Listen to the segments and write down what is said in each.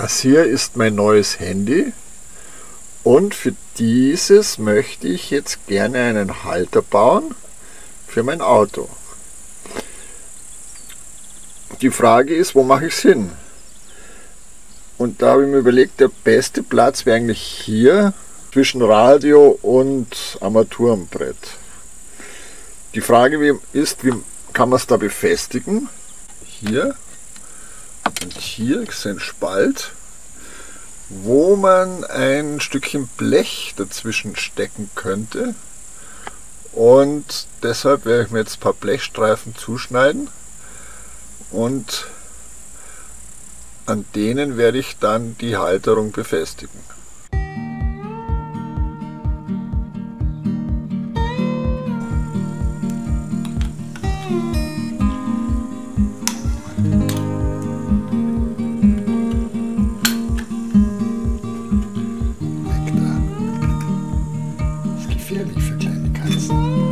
Das hier ist mein neues Handy und für dieses möchte ich jetzt gerne einen Halter bauen für mein Auto. Die Frage ist, wo mache ich es hin? Und da habe ich mir überlegt, der beste Platz wäre eigentlich hier zwischen Radio und Armaturenbrett. Die Frage ist, wie kann man es da befestigen? Hier und hier ist ein Spalt, wo man ein Stückchen Blech dazwischen stecken könnte. Und deshalb werde ich mir jetzt ein paar Blechstreifen zuschneiden und an denen werde ich dann die Halterung befestigen. Das ist gefährlich für kleine Katzen.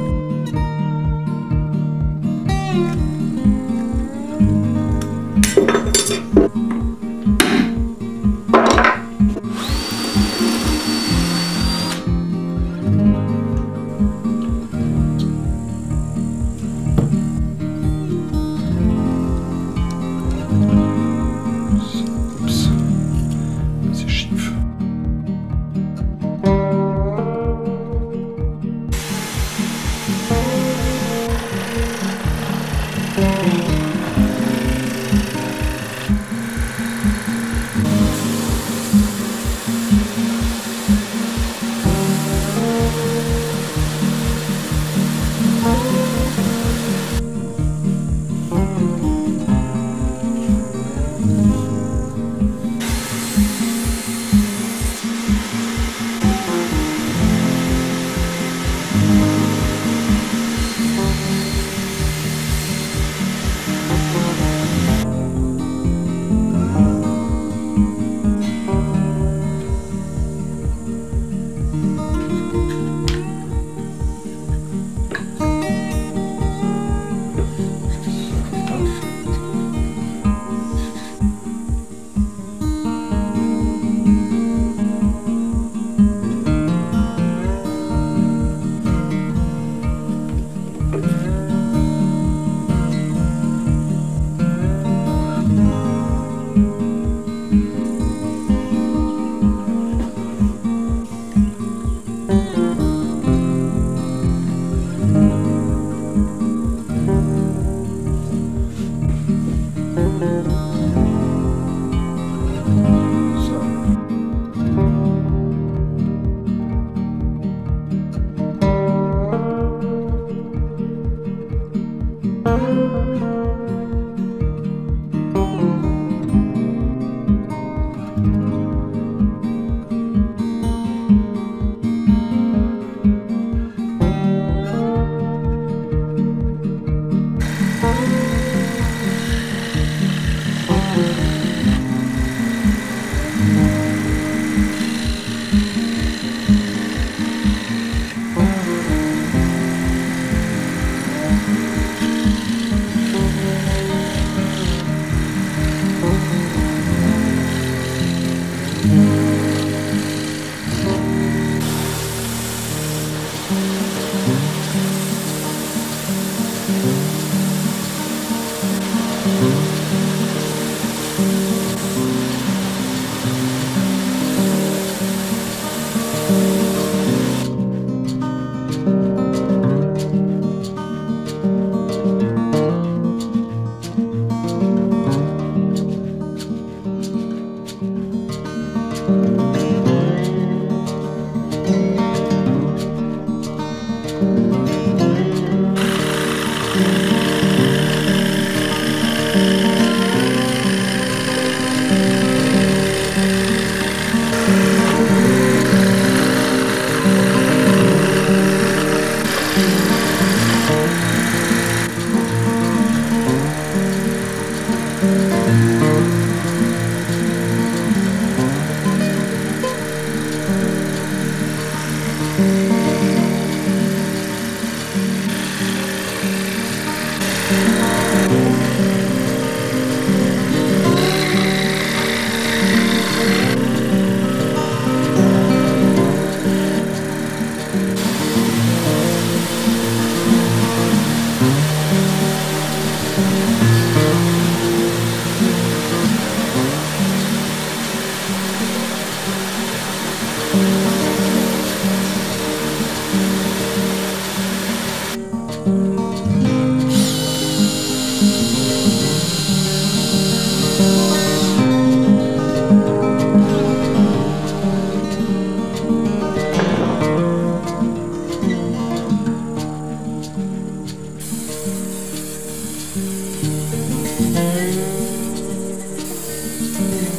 Tschüss.